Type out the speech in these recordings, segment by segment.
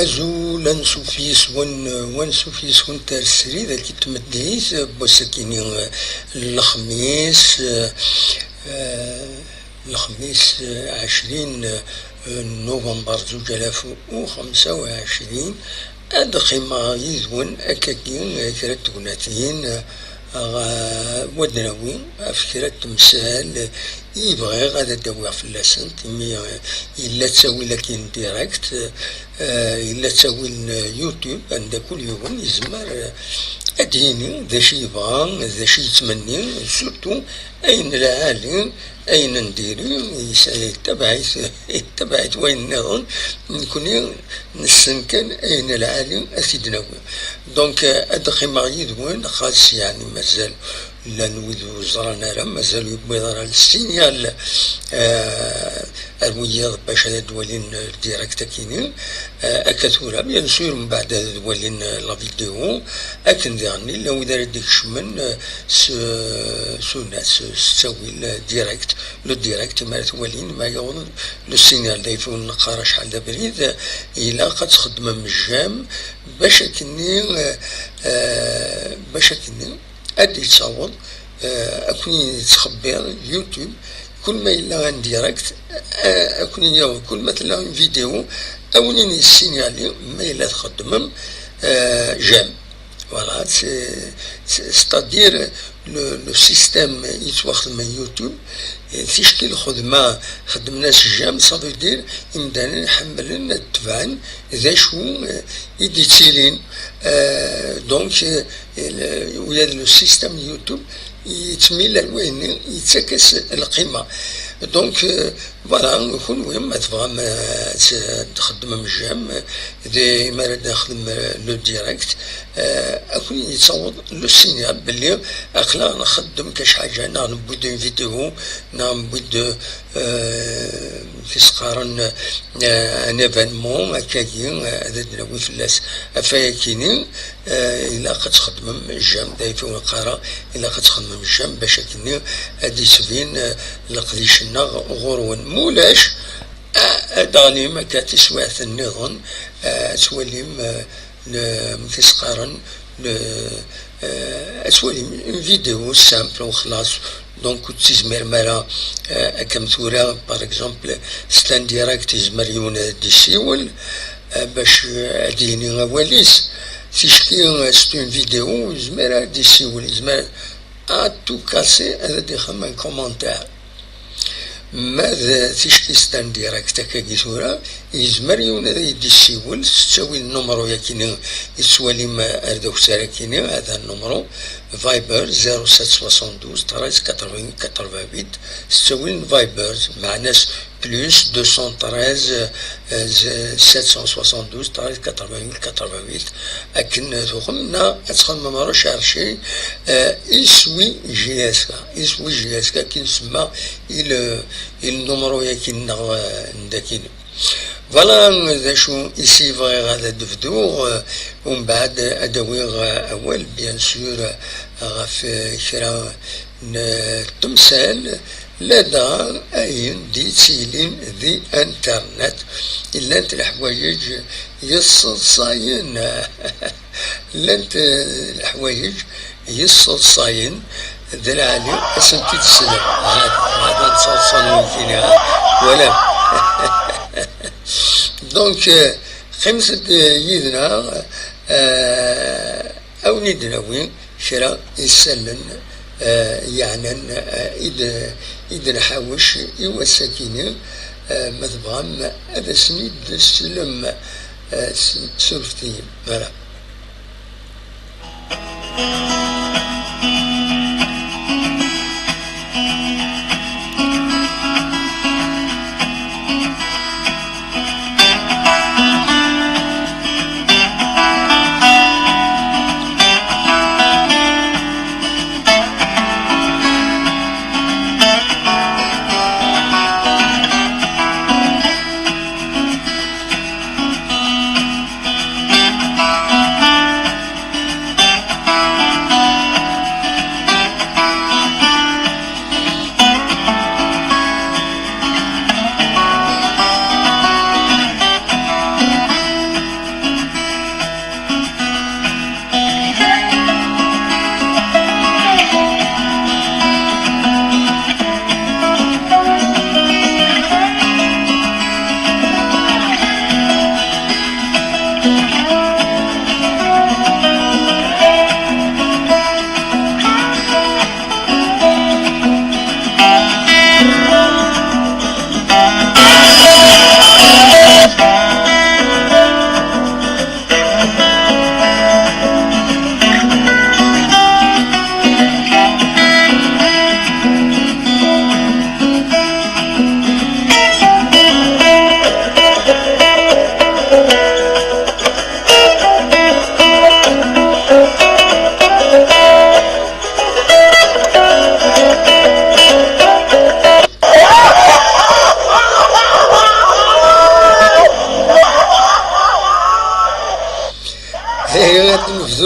أزول سوفيس ون سوفيس ون ترسري ذاك تمديس بوسكيني الخميس 20 نوفمبر 2025 أدخي ما يزون أكاكين كرات تقناتين ودناوي أفكرة تمثال يبغي غادا داوي في اللسن تمي إلا تسوي لكن ديريكت إلا تسوي اليوتيوب عند كل يوم يزمر أديني ذا شي يبغى ذا شي يتمني سورتو أين العالم أين نديري تبعت وين نظن نكون نسنكن أين العالم أسيدنا دونك أدخي مغيد وين خاص يعني مازال لا نويد وزرانا راه مازال يبغي راه السينيال الوياض باش هذا دولين ديريكت كاينين أكثر بيان سور من بعد دولين لا فيديو أكن يعني لو إذا رديك شمن سو ناس تسوي الديريكت لو ديريكت ما تولين ما يغض لو سينيال دايفون نقارا شحال دا بريد إلا قد تخدم من الجام باش كني أدي تصور أكوني تخبر يوتيوب كل ما إلا عن ديريكت أكوني كل ما تلا فيديو أولين السينيالي ما إلا تخدم جام فوالا ستادير لو سيستيم يتواخد من يوتيوب تيشكي الخدمة خدمناش جام صافي دير إمدانا نحملن التبعن ذا شو يديتيلين دونك ولاد لو سيستيم يوتيوب يتميل لوين يتسكس القيمة دونك فوالا نكون مهم تبغى تخدم من الجام ديما راه نخدم لو ديريكت اكون يتصور لو سينيال بلي اقلا نخدم كاش حاجه نبود فيديو نبود كيسقارن ان ايفينمون هكاكي هذا دراوي فلاس افاكيني الا قد تخدم من الجام دايفو القرا الا قد تخدم من الجام باش كني هادي سفين لقديشنا غورون مولاش داني ما كتسوات النظام تولي كيسقارن تولي فيديو سامبل وخلاص دونك تيزمر مرا كم ثورة باغ اكزومبل ستان ديريكت يزمر يون ديسيول باش اديني غواليس تيشكي ستون فيديو يزمر ديسيول يزمر تو كاسي هذا ديخم ان كومونتير ماذا تيشكي ستان ديريكت كاكي ثورة يزمر يون هذا يديسيول تساوي النمرو يكيني يسوالي ما اردو ساراكيني هذا النمرو فايبر 0772 13 88 تساوي فايبر مع ناس بلس 213 772 13 88 أكن ثقمنا أتخدم مرة شارشي إسوي جي اس كا كي نسمى النمرو يكين نداكين فوالا ذا شو إسي فغي غادا دفدو ومن بعد أدوي أول بيان سور غاف كرا تمثال لدى أين ديتيلين ذي انترنت إلا انت الحوايج يصصاين لانت الحوايج يصصاين ذا العالي أسنتي تسلم هذا تصنوي فينا ولا دونك خمسة يدنا أو ندناوي شرا يسلن يعني إذا نحاوش يوسكيني مثبغم هذا سنيد السلم سلفتي فوالا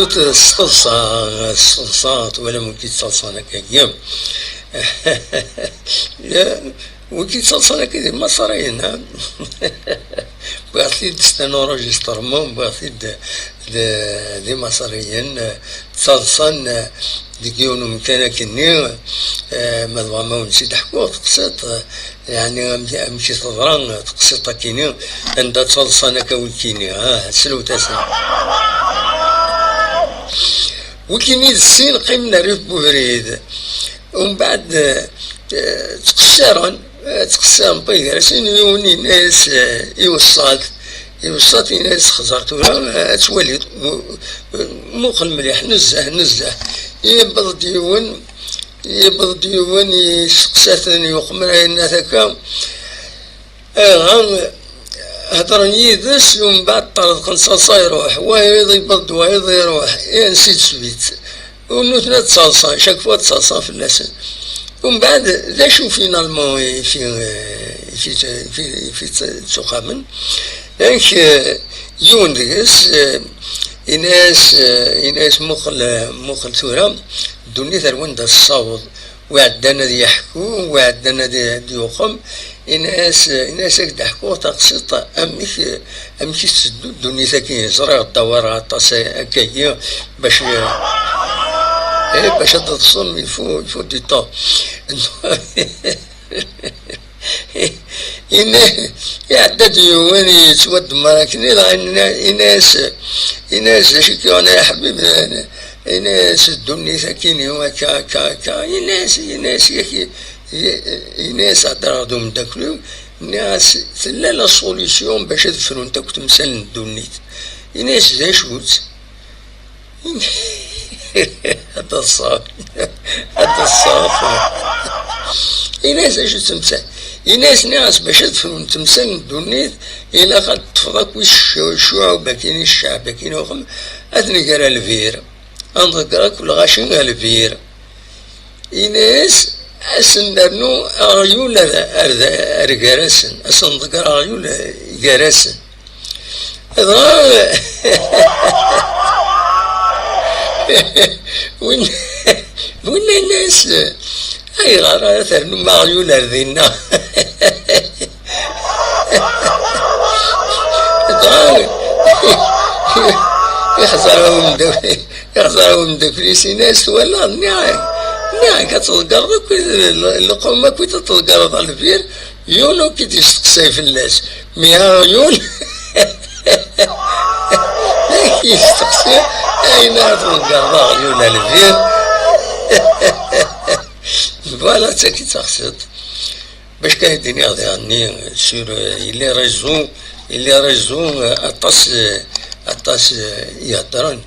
دوت الصلصات ولا ممكن تصلصان هكايا لا وكي تصلصان هكايا مصريين بغيت ستانوروجيسترمون بغيت دي مصريين تصلصان ديكيونو مكانا كني مضوى ما ونسيت حكو تقسيط يعني مشي تضران تقسيط كيني عندها تصلصان كاويكيني سلو تاسع وكيني السين قيمنا ريف بوهريد ومن بعد تقسرن بيغرسين يوني ناس يوصات ناس خزرت ولا تولد موقل مليح نزه يبض ديون يسقساتني يقمرين هكا هضرني يدس ومن بعد طرد قنصاصا يروح وايض يبض وايض يروح نسيت سبيت ونوثنا تصالصا شاك فوا تصالصا في اللسان ومن بعد ذا شو فينالمون في تسوقامن دونك يون ديس إناس مخل ثورة دوني ثروان دا الصوت وعدنا دي يحكو وعدنا دي يقوم إناس هكذا حكو تقسيط أمك تسدو دوني ثاكي زرع الدورات هكايا باش تتصم يفو دي طون يعدد يواني يتود مراكني إناس شكي أنا يا حبيبي إناس الدنيا ثاكيني وكا إناس عدرادو من داكلو ناس لا سوليسيون باش تدفرو نتا كنت مسال الدنيا إناس ذا شوت هذا الصاف إناس اش تمثال ناس باش تدفرو تمثال الدنيا إلا قد تفضك الشعوب كاين الشعب كاين وخم أثني كرا الفير أنذكر كل غاشين الفير إناس أسندرنو أغيول أرجارسن أسندكر أغيول جارسن وين الناس أي غارة ثرنو مغيول أرذينا يحضرهم دفريسي ناس ولا نعم كتلقرض اللقمة كي تتلقرض على الفير يونو كي تستقسي في الناس ميها يون يستقسي أين تلقرض عيون على الفير فوالا تا كي تقصد باش كاين الدنيا ضيعني سور اللي رجزو أطاس يهضرن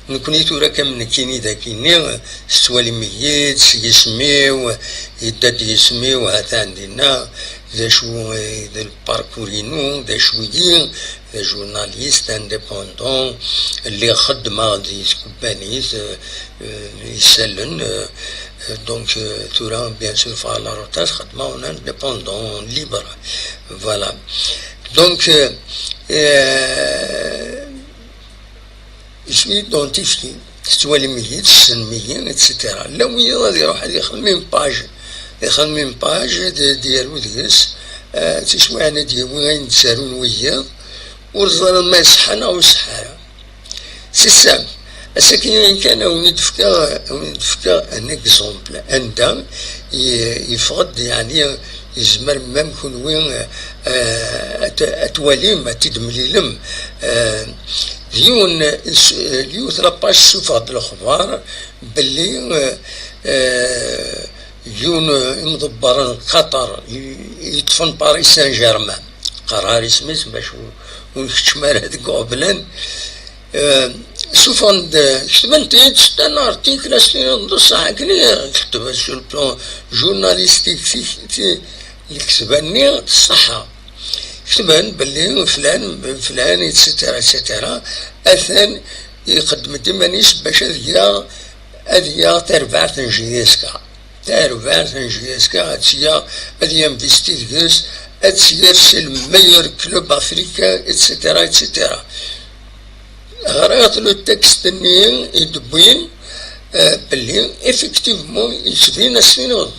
نكوني تورا كامل كيني داكيني ستوالي ميت يسميو يداد يسميو هذا عندنا ذا شو ذا الباركورينو ذا شويين ذا جورناليست انديبوندون اللي خدمة دي سكوبانيس يسلن دونك تورا بيان سور فعلا روتاس خدمة اون انديبوندون ليبر فوالا دونك je suis identifié ستوالي ميت سنميين اتسيتيرا لو غادي يروح يخدم من باج ديالو ديس تشوي انا ديالو غادي نتسارون وياه ورزانا ما يصحنا وصحارا سي سام الساكن كان وندفكا ان اكزومبل عندها يفقد يعني يزمر مام كون وين اتواليم تدمليلم اليوث لاباج شوف هاد الاخبار باللي يون مدبر قطر يدفن باريس سان جيرمان قرار سميت باش ونكتشمال هذيك قبلان شوف عند كتبت انا ارتيكل سنين ندوس هكذا كتب سو البلان جورناليستيك اللي كتبني الصحة كتبان باللي فلان اتسيتيرا اثنان يقدم ديمانيس باش هذيا تربع تنجيسكا هذيا انفستيغوس هذيا سي الميور كلوب افريكان اتسيتيرا غريت له التكست اني يدبين باللي افكتيفمون يشدينا السنين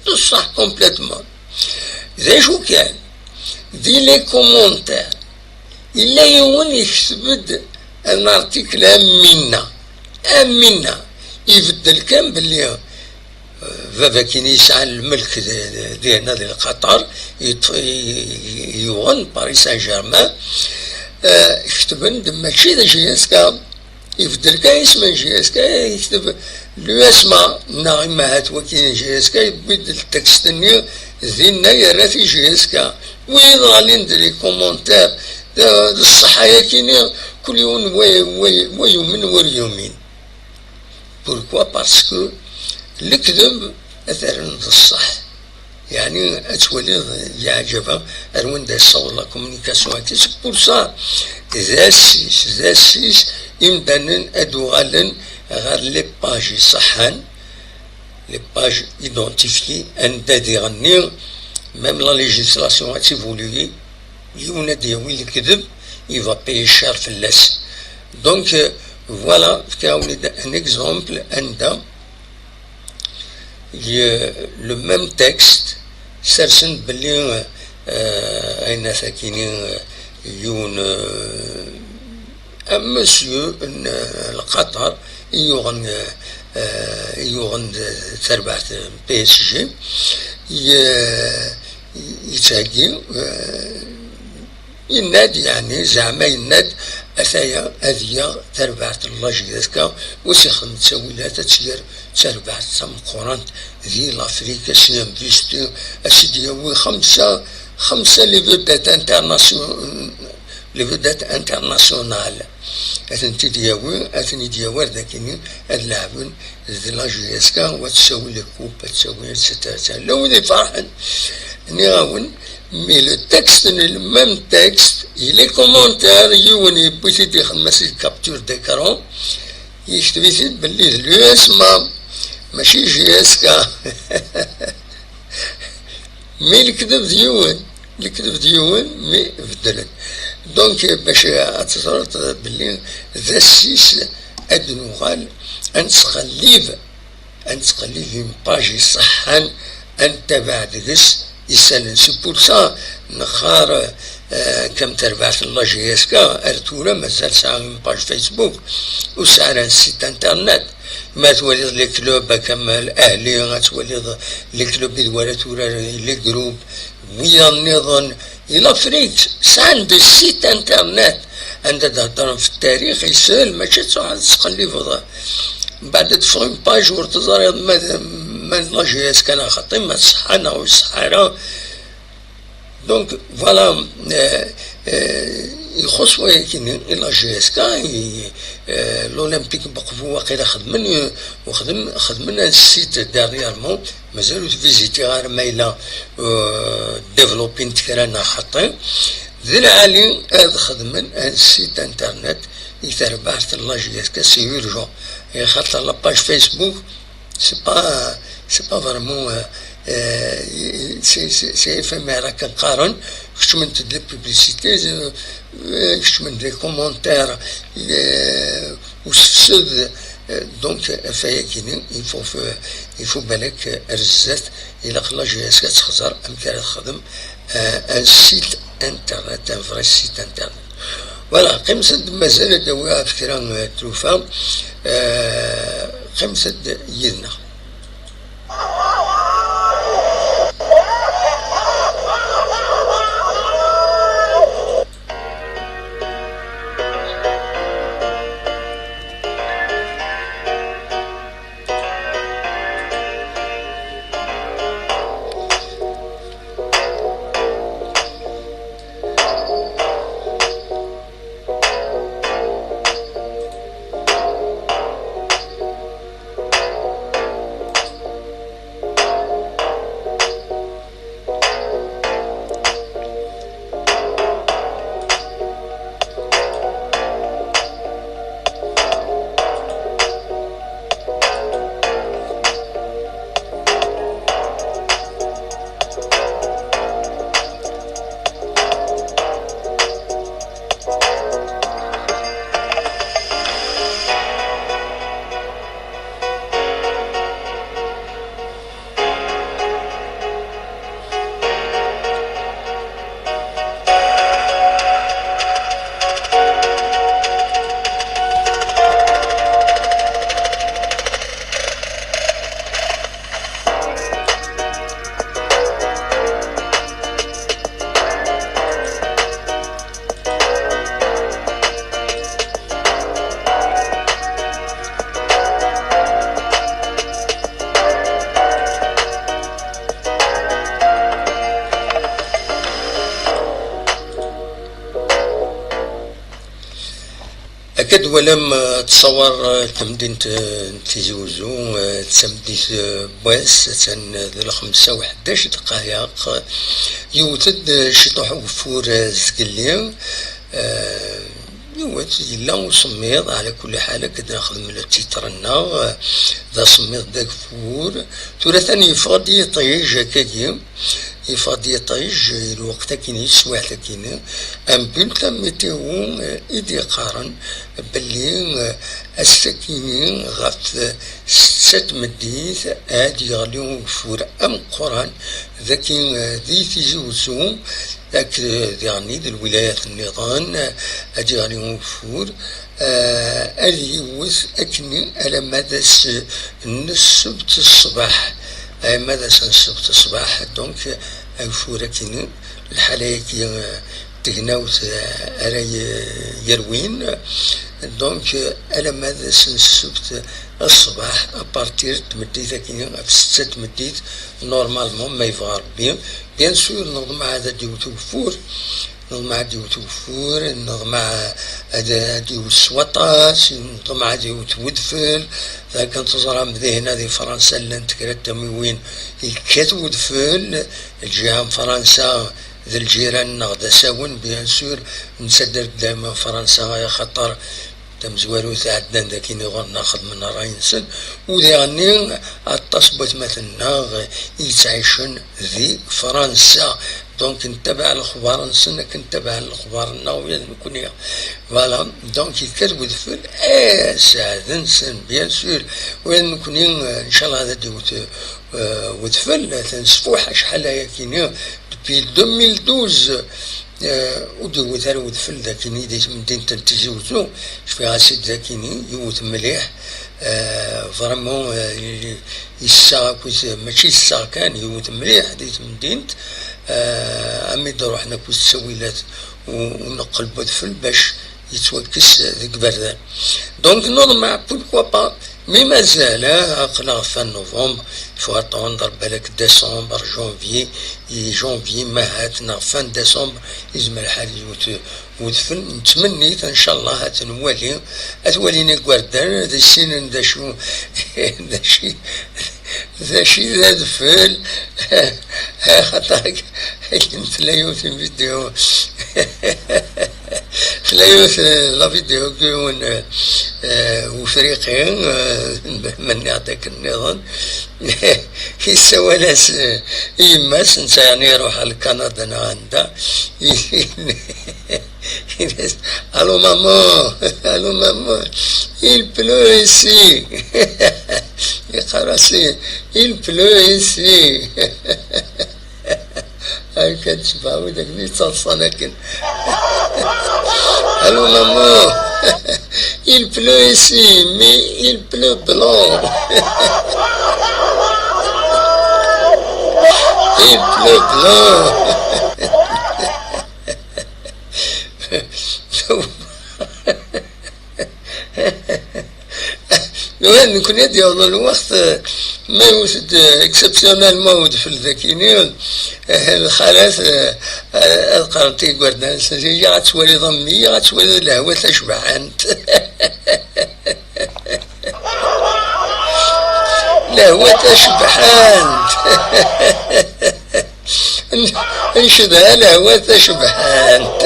بصح كومبليتمون. ذا شو كان دي لي كومونتير إلا يون يكتب ان ارتيكل امنا يبدل كان باللي فافا كي يسعى الملك ديالنا ديال قطر يوغن باريس سان جيرمان يكتب ماشي ذا جياسكا يبدل كان اسم جياسكا يكتب لو اسماء ناغمة هات وكين جياسكا يبدل التكستني ذينا يراتي جياسكا وين غالي ندير كومونتير الصحايا كيني كل يوم ويومين وريومين. بوركوا باسكو الكذب اثر الصح يعني اتولي يعجبها اروين دا يصور لا كومونيكاسيون اكتس بور سا ذا سيس يمدن ادو غالن غير لي باج صحان لي باج ايدونتيفيي ان دادي غني ميم لا ليجيسلاسيون اتيفولوي يونا ديوي الكذب يفا باي شار فلاس. دونك فوالا كاولي ان اكزومبل عندها لو ميم تكست سرسن بلي اين ساكنين يون مسيو القطر يوغن تربعت بي اس جي يتاقي يناد يعني زعما يناد اثايا هذيا تربعت الله جيدتك وسيخدم تساويلات تسير تربعت تم قرانت ذي لافريكا سيام فيستو اسيدي هو خمسة ليفودات انترناسيونال اثنتي دياوي اثني دياوار ذاكيني اللاعبين ذي لا جياسكا وتساوي لك كوبا تساوي ستة لو ذي فرحان نيغاون مي لو تكست لو ميم تكست لي كومونتير يوني بوسيت يخدم سي كابتور ديكرون يكتب سيد باللي لو اسما ماشي جياسكا مي الكذب ديون مي بدلت. دونك باش تصرت باللي ذا السيس ادنوغال انتقليف اون باجي صحان انت بعد ذس يسال سي بور سا نخار كم تربعت الله جياسكا ارتولا مازال ساعة من باج فيسبوك وساعة سيت انترنت ما تولد لي كلوب كما الاهلي غتولد لي كلوب دوالة تورا لي جروب ويا النظام الى فريك سان دو سيت انترنت عند تهضر في التاريخ يسال ماشي تقلب بعد تفهم باج ورتزار ما لاجيس كان خطي ما صحانا والصحارى. دونك فوالا يخص ولكن الى جي اس كا لولمبيك بقفو واقيلا خدمنا السيت ديرييرمون مازالو تفيزيتي غير مايلا ديفلوبين تكرانا خطي ذي العالي هذا خدمن ان سيت انترنت يتربعت الله جي اس كا سي يورجون خاطر لاباج فيسبوك سي با فريمون سي فما راك نقارن كشمنت دي بوبليسيتي كشمنت لي كومونتير وسد دونك فيا كاين يفو بالك رزات الى خلا جي اس تخزر امكان تخدم ان سيت انترنت ان فري سيت انترنت. فوالا قمصة مازال دواء فكرة تلوفا قمصة يدنا. أكد ولم تصور تمدينة تيزي وزو تسمديت بواس تن ذي 5 و11 دقائق يوتد شطوح وفور زكلي يوت إلا وصميض على كل حال كد ناخذ من التيترنا ذا صميض داك فور ثورة ثاني يفضي طيج هكاكي يفضي طيج الوقت كيني سواح كيني ام بلتا ميتيو ايدي قارن باللي السكيني غف 6 مديث ادي غاليون فور ام قران ذاكي ذي تيزوزو ذاك يعني ذي الولايات النظام ادي غاليون فور ادي يوث اكني على مدى السبت الصباح ماذا سنسبت الصباح دونك فورا كيني الحالة كي تقناوت على يروين دونك على ماذا سنسبت الصباح ابارتير تمديت كيني في 6 تمديت نورمالمون ما يفغر بيان سور نظم مع هذا ديوتو فور نظم مع ديوتو فور نظم مع هذا ديو السوطاس نظم مع ديوتو ودفل كانت تزرع مذهنا ذي فرنسا لن تكرت وين يكات ودفل الجهة فرنسا ذي الجيران نغدا ساون بيان سور نسدر دائما فرنسا يا خطر تم زوارو عندنا ذاك نغور ناخذ من راينسن وذي غني التصبت مثلنا يتعيشن ذي فرنسا دونك نتبع الاخبار نسن كنتبع الاخبار النوويه نكونيا فوالا دونك يكتبوا دفل سعد نسن بيان سور وين نكوني ان شاء الله هذا ديوت ودفل تنسفوح شحال هي كينيا في 2012 ودو ثار ودفل ذاكيني ديت مدينة تنتزوزو شفيها سيد ذاكيني يوت مليح فريمون يسا كويس ماشي السا كان يوت مليح ديت مدينة عمي دروح حنا كويس السويلات ونقلبو دفل باش يتوكس ذيك بردان دونك نوض مع بوركوا با مي مازال عقنا في نوفمبر فو اتوندر بالك ديسمبر جونفي ما هاتنا فان ديسمبر يزم الحال ودفن نتمنيت ان شاء الله هاتنوالي اتواليني كواردان ذا السنين ذا شو ذا شي ذا دفل خاطرك نتلايو في فيديو تلايوث لا فيديو كيون وفريقين من هذاك النظام يسوى ناس يماس نتا يعني يروح لكندا انا عندها الو ماما الو ماما il pleut ici يقرا سي il pleut ici هاي كتشبه وداك اللي تصلصنا كن الو ماما il pleut ici mais il pleut blanc il pleut blanc وين نكون يدي والله الوقت ما يوجد اكسبسيونيلمون ودفل الذاكيني الخلاص القرنتي قردان سنجي غتولي ضمي غتولي الهوى تشبعانت الهوى تشبحانت انشدها الهوى تشبحانت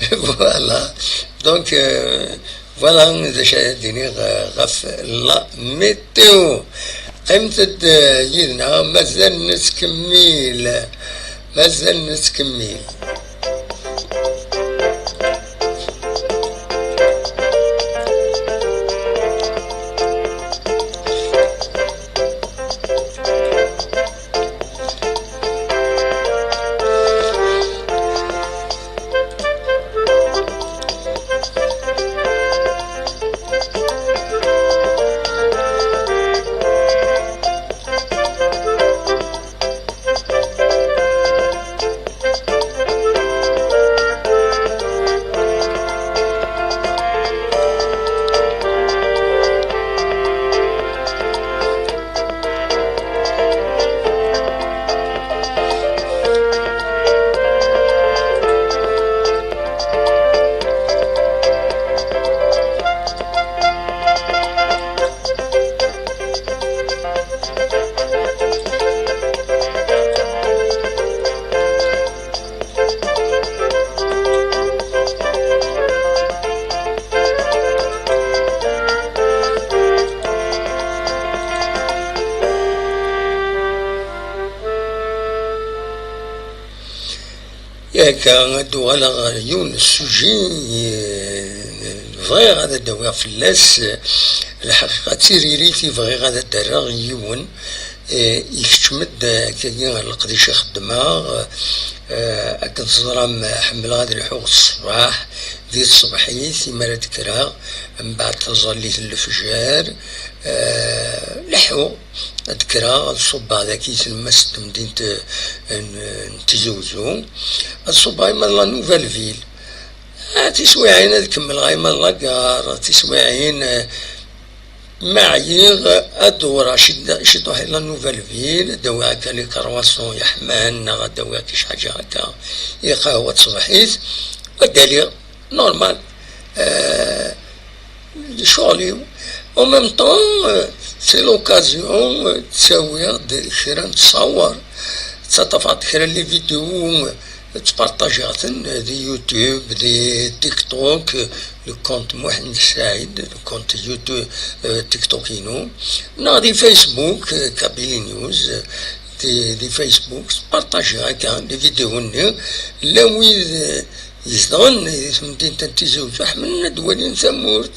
فوالا دونك فوالا إذا شاهديني غف لا ميتيو قيمة يدنا مازال نتكمل هكا ندو على غيون السوجي بغي غادا داوية فلاس الحقيقة تيريريتي بغي غادا دارا يون يكتمد كاين القديش خدمة أكن تزرم حمل غادي الحوق الصباح ذي الصباحية مرة ذكرى من بعد تظلي الفجار لحو ذكرى الصباح ذاكي تلمس مدينة نتزوزو الصباح من لا نوفال فيل تسوي عين تكمل غايما لاكار تسوي عين معيغ الدورة شدو حي لا نوفال فيل داوها كان لي كرواسون يحمان داوها كيش حاجة هكا قهوة صباحيت ودالي نورمال شغلي او ميم طون سي لوكازيون تساوي كرا نتصور تصطفات كرا لي فيديو تبارطاجاتن دي يوتيوب دي تيك توك لو كونت محمد السعيد لو كونت يوتيوب تيك توكينو دي فيسبوك كابيلي نيوز دي فيسبوك بارطاجي هكا دي فيديو لا يزدغن في مدينة تيزوج حملنا دوالين ثمور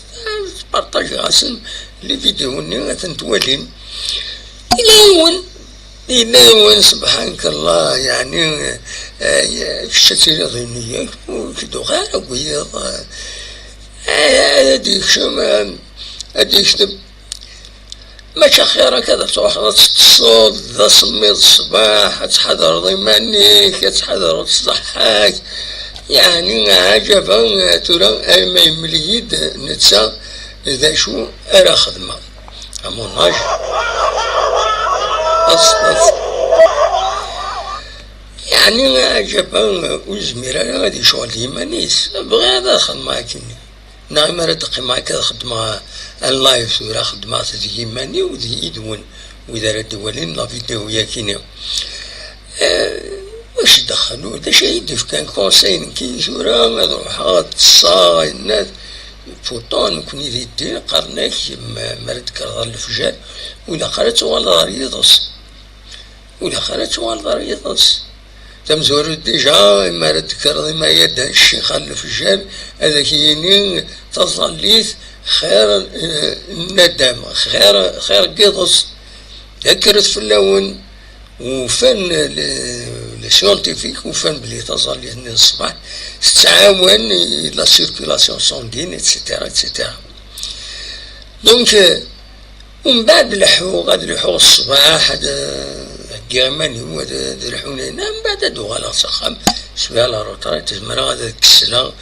بارطاجي غاسن لي فيديو تنتوالين إلى سبحانك الله يعني في الشتيرة ضمنية وكدو غير ويض هاديك شما هاديك كتب ماشا خيرا كذا تروح تصوت ذا سميد الصباح تحضر ضمانيك تحضر تصحاك يعني عجبا ترى ما يمليد نتسا إذا شو أرى خدمة أموناج يعني عجبا وزميرا غادي شغل يمانيس بغي هذا خدمة كيني نعم ردقي معك خدمة اللايف ولا خدمة ذي يماني وذي يدون وإذا ردولين لا فيديو ياكيني واش دخلوا هذا شي يدف كان كونسين كي زورا روحات صاي الناس فوطون كوني ذي الدين قرناك مرد كرر الفجار ولا قرأت والله ريضس ولا قرأت والله ريضس تمزور ديجا مرد كرر ما يد الشيخ الفجار هذا كيني تصليت خير الندم خير قيضس ذكرت في اللون وفن لسيونتيفيك وفن بلي تظل الصباح تتعاون لا سيركولاسيون سونغين اتسيتيرا اتسيتيرا دونك ومن بعد غادي لحو الصباح هذا كيرماني هو هذا الحوني من بعد هادو غالا سخام شويه على روطريت تزمر هذا الكسله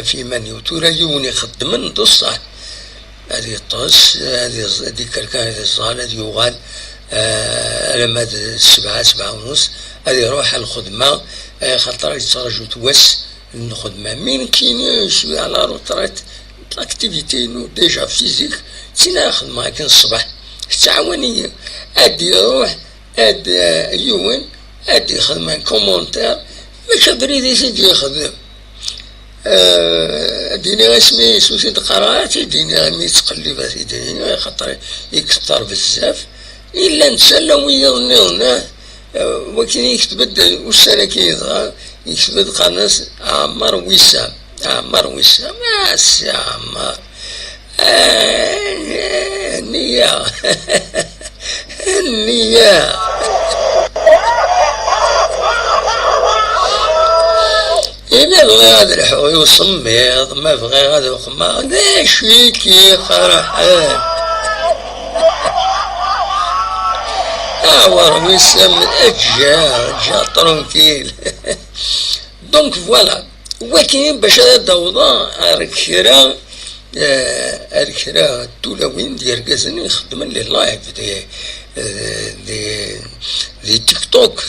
في ماني وتورا يوني خدمن بصح هذه الطس هذه كركان هذه الزهر هذه يغال لما 7:30 هذه يروح الخدمة خاطر يترجو توس الخدمة من كاين شوية على روطريت لاكتيفيتي نو ديجا فيزيك تينا خدمة كان الصباح التعاونية هادي يروح هاد يوين هادي خدمة كومونتير ماش بريدي سيدي يخدم ديني غاسمي سوسي قراءات ديني غامي تقلب ديني خاطر يكثر بزاف إلا نتسلى ويظنونه وكاين يكتبد والسنة كيظهر يكتبد قناص عمر وسام سي عمر النية النية إلا بغي هذا الحوي وصميض ما بغي هذا وخما لا شويكي فرحان وسام أجا ترونكيل دونك فوالا ولكن باش هذا الضوضاء الكرا التولوين ديال كازني يخدم لي لايف دي تيك توك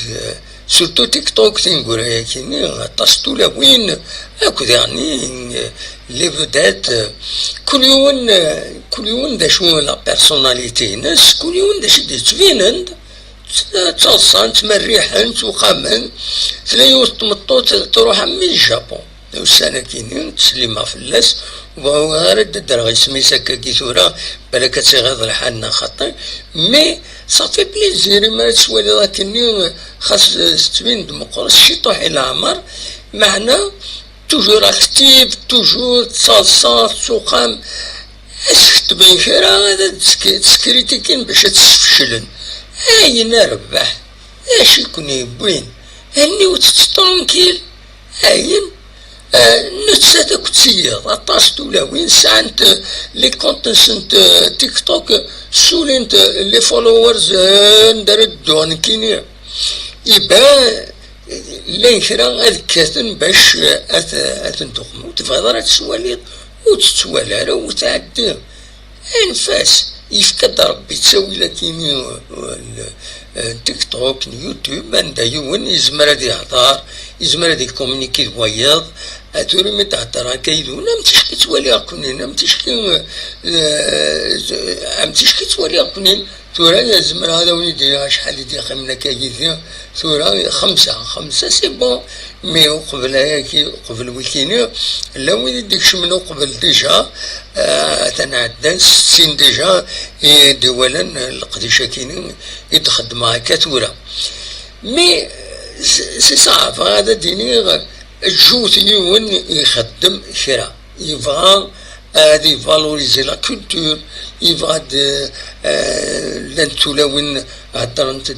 سورتو تيك توك تنقول كاينين طاس تولوين هاكو يعني لي فودات كل يوم دا شو لا بيرسوناليتي ناس كل يوم دا شي تبينند تصان تمريحن توقامن تلاقيو تمطوط تروح من الجابون والسنة كاينين تسليمها فلاس وهو رد درغي سميتها كيثورا بالك تيغيظ الحالنا خاطر مي صافي بليزير ما تسوالي لكني خاص تبين دمقرس شي طوح الى عمر معنا توجور اكتيف، توجور تصالصات سوقام. اسكت بين كرا هذا تسكريتيكين باش تفشلن. اين ربح اش يكون يبوين هني وتترونكيل اين نتساتك تسير اطاس دولا وين سانت لي كونتنس انت تيك توك سولينت لي فولورز ندردو كينيا يبان لين كرا اذكاتن باش اثنتقمو تفضل تسواليط وتتوالى وتعدي انفاس يفكد ربي تسوي لكيني تيك توك يوتيوب عندها يون يزمر هادي يهضر يزمر هادي كومونيكي الوياض اتوري مي تهضر هكا يدون امتيش كتولي اكونين امتيش كتولي اكونين ثورة يزمر هذا وليدي شحال يدي خمنا كايدي ثورة خمسة سي بون مي قبل هاكي قبل ويكيني لا وين ديكش منو قبل ديجا تنعدى 60 ديجا دولا القديشة كيني يتخدم هكا ثورة مي سي صعب هذا ديني الجوث يون يخدم كرا يبغى هادي فالوريزي لا كولتور يبغى لانتولا وين هضرنت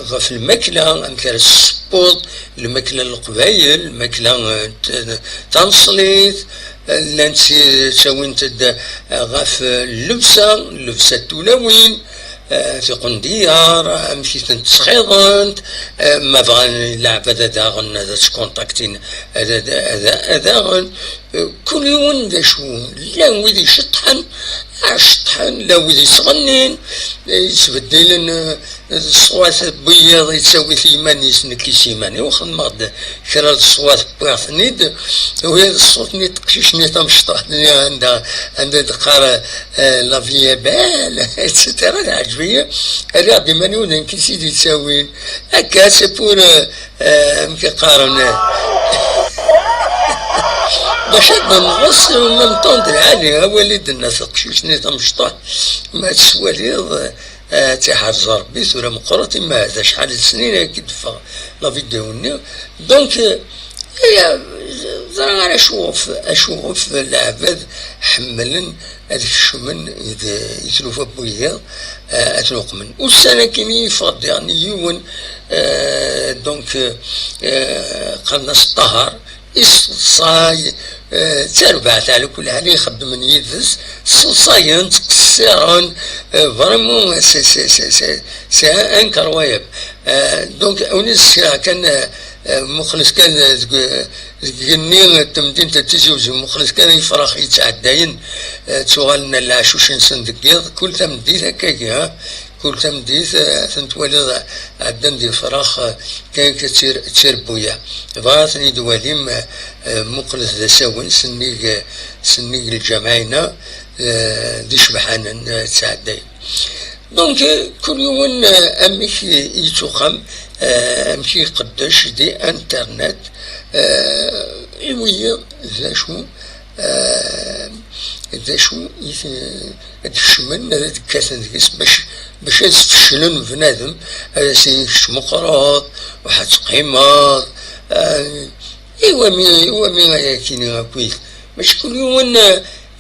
غف الماكلة أمثال السبوط الماكلة القبايل الماكلة تنصليت لانتي سوينت غف اللبسة التولوين في قنديار مشيت تسخيضنت ما بغى نلعب هذا داغن هذا تكونتاكتين هذا كل يوم ذا شو لا ويدي شطحن لا ويدي صغنين يتبدل الصوات بيض يتسوي ثيماني يسنكي سيماني وخد مغد كرا الصوات بيض وهذا الصوت نيت قشيش نيت مشطحني عندها دقار لا فيا بال اتسيتيرا عجبية الرابي مانيون كي سيدي تساوين هكا سي بور مكيقارن باش هكا نغص ونطوند العالي وليد الناس قشيش نيت مشطح ما تسواليض تحرز ربي ثورة مقرة ما هذا شحال السنين هاكي دفا لا فيديو دونك هي زرا اشوف العباد حملن هذاك الشمن يتلوفا بويا اتلوق من والسنة كيني يفض يعني يون دونك قلنا الطهر الصاي تربعت على كل حال يخدم من يدز صاين تكسرون فريمون سي انكرويب دونك اونيس كان مخلص كان قلني تمدين تتزوج مخلص كان يفرح يتعداين تسوالنا العشوشين صندقيض كل تمديد هكاكي كل تمديد تنتولي عدن دي فراخ كان كتير بويا بغاتني دواليم مخلص ذا ساون سنيق الجمعينا دي شبحانا تعداين دونك كل يوم امك يتوخم امشي قداش دي انترنت ويا ذا شو الشمن هذا كاسن ديكس باش يفشلن بنادم هذا سيش مقراض واحد قيمة ايوا مي كيني كويس باش كل يوم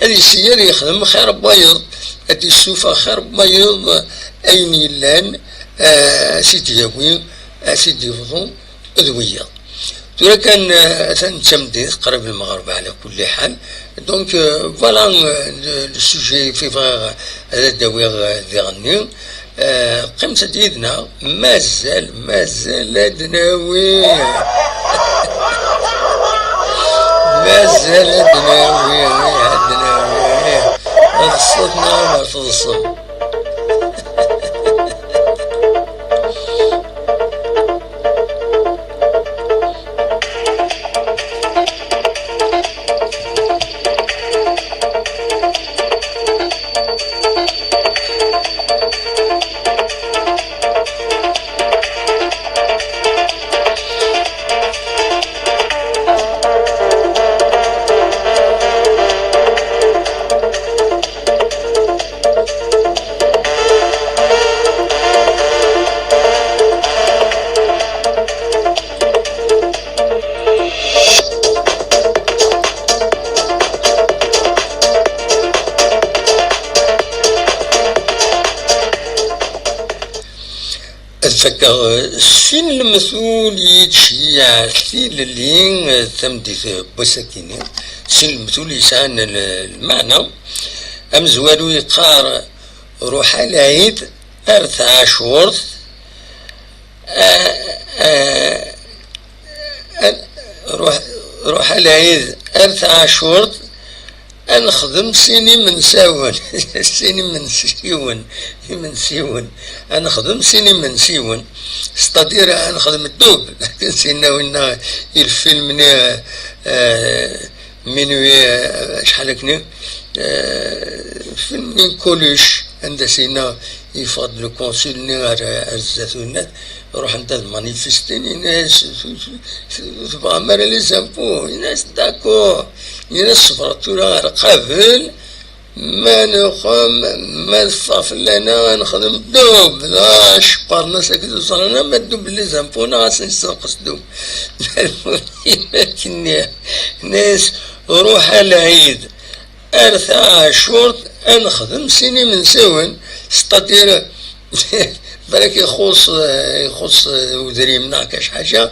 هذا السيار يخدم خير بيض هذه السوفة خير بيض اين يلان سيدي ياوي سيدي فضون ادوية ترى كان تمديد قرب المغرب على كل حال دونك فوالا السوجي في هذا الدوير ذي غني قيمة ديدنا مازال ادناوي مازال ادناوي الصوتنا ما تصل الفكا السين المسؤول يتشيع الثيل اللي تمدي بوسكيني السين المسؤول يسعن المعنى أم زوالو يقار روح العيد أرث عاشورث روح العيد أرث عاشورث نخدم سيني من ساون سيني من سيون نخدم سيني من سيون ستادير نخدم الدوب لكن سينا وين الفيلم منوي شحال هكني فيلم من كولوش عند سينا يفضل الكونسول نير الزيتونات روح عند المانيفستين ناس تبغى لي زامبو ناس داكور ناس صفرتونا قبل ما نقوم ما نصاف لنا نخدم دوب لا شبارنا ساكت وصلنا ما دوب لي زامبو ناس نسنقص دوب لكن ناس روح العيد أرثع شورت نخدم سيني من سون ستادير بالك يخص ودري منا كاش حاجة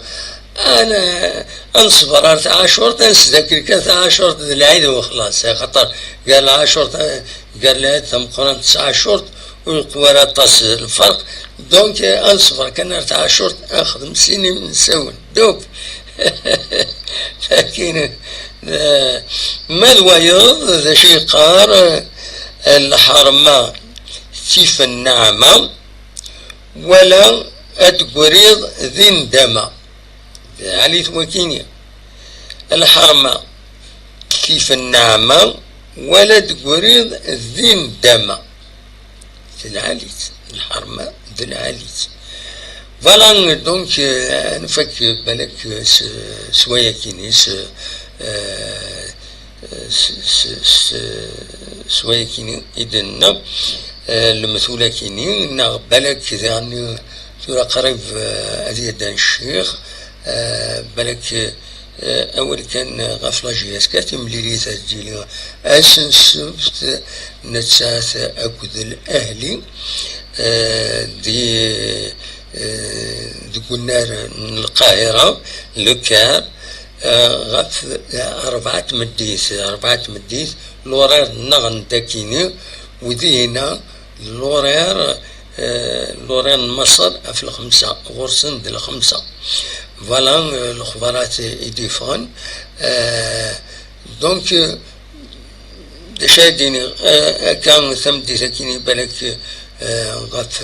أنا أنصبر أرثع شورت نسذكر كثا شورت العيد وخلاص خاطر قال عاشورت قال لها ثم قران 9 شورت والقوارة طاس الفرق دونك أنصبر كان أرثع شورت أخدم سيني من سون دوب لكن ما الويض ذا شي قار الحرمة سيف النعمة ولا أدقريض ذي ندمة علي توكيني الحرمة سيف النعمة ولا أدقريض ذي ندمة ذي العاليت الحرمة ذي العاليت فوالا دونك نفكر بالك شوية كينيس شوية كيني إذن المثولة كيني بالك يعني ترى قريب أزيد الشيخ بالك أول كان غفلة جياس كاتم لي تسجيل أسن سبت نتساس أكد الأهلي دي قلنا القاهرة لوكار غف 4 مديس لورير نغن داكيني وذينا لورير مصر في 5 غرسن ديال 5 فوالا الخبرات يديفون دونك شاديني كان ثمدي ساكيني بالك غف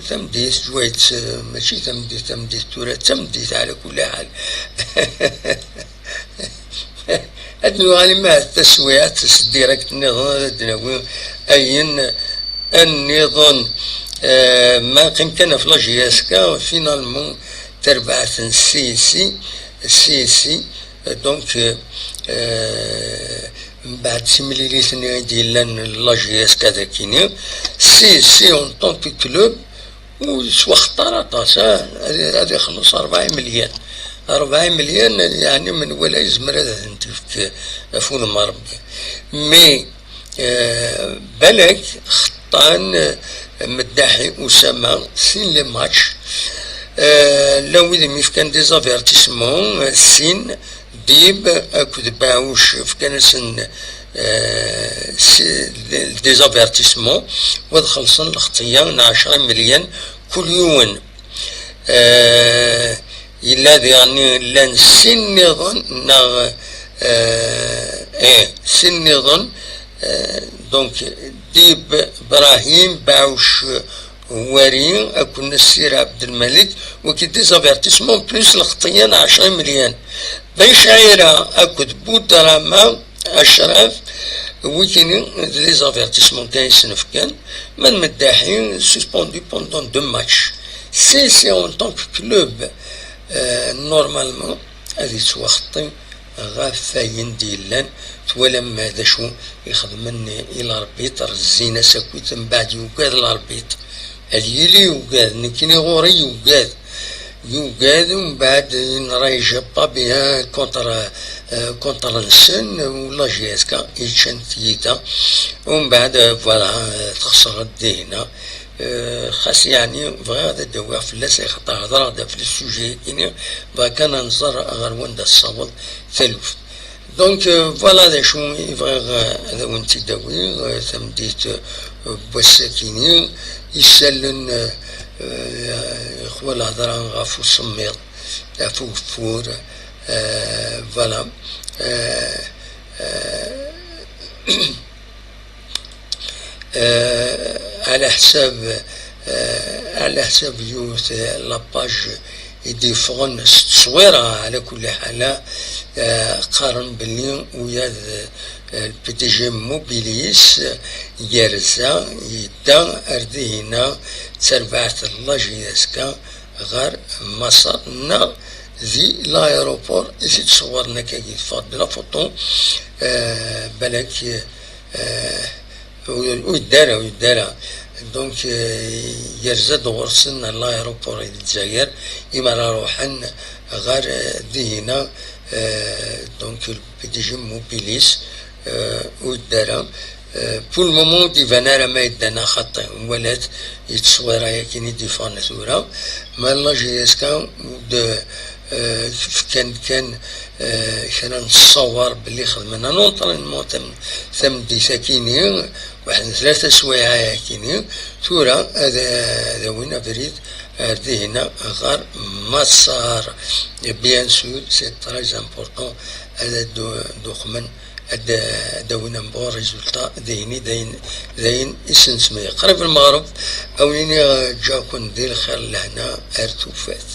تمديت جويت ماشي تمديت تورا تمديت على كل حال أدنو غالما التسويات ديريكت النظام أين النظام ما كان في لاجياسكا فينالمون تربعت السيسي دونك بعد سيميليريس ديال لاجياسكا ذاكيني سي اون طونك كلوب وسوا اختارت هذا يخلص 4 مليون يعني من ولا يزمر هذا انت فون مربي مي بالك خطان مداحي أسامة سين لي ماتش لو إذا ميفكان ديزافيرتيسمون سين ديب أكد باوش فكان سن ديزافيرتيسمون ودخلصن الخطية 10 مليون كل يوم إلا يعني لان سن نظن سن نظن دونك ديب إبراهيم باوش وارين أكون السير عبد الملك وكي ديزافيرتيسمون بلوس الخطيان 10 مليون بيشعيرة أكد بودراما أشرف ويكيني ديزافيرتيسمون كاين سنف كان من مداحين سسبوندي بوندون 2 ماتش سي اون طونك كلوب نورمالمون هذه سوا خطي غافاين ديالان تولم هذا شو يخدمن الى ربيط الزينه ساكوت من بعد يوقاد الربيط اليلي يوقاد نكيني غوري يوقاد ومن بعد راهي جابا بها كونتر السن ولا جياسكا يتشن ثيتا ومن بعد فوالا تخسر الدهنة خاص يعني بغا هذا دواء فلاس يخطا هضرة هذا في السوجي كيني بغا كان نزر غير وين الصوت ثلوث دونك فوالا دا شو يبغى هذا وين تداوي تمديت بوساكيني يسالن خويا الهضرة غافو السميط غافو فور فوالا على حساب يوث لاباج يديفون تصويرة على كل حال قارن باللي ويا البي دي جي موبيليس يرزا يدا اردي هنا تربعت اللاجياسكا غير مصر ذي لايروبور إذا تصورنا كي يتفضل فوتو بالك ويدارا دونك يرزد غرسن لايروبور الجزائر إما روحن غير دينا دونك البي دي جي موبيليس ويدارا بو المومون ديفانا ما يدانا خطي ولات يتصوير يكيني ديفانا ثورا ما لا جيسكا كان كان نتصور باللي خدمنا نونطرينمون ثم دي ساكيني واحد 3 سوايع كيني ثورا هذا وين بريد هذه هنا غير مسار بيان سور سي تري امبورطون هذا دوخمن داوينا نبغوا ريزولتا داين اسم سمية قريب المغرب اويني جاكون دير الخير لهنا ارتوفات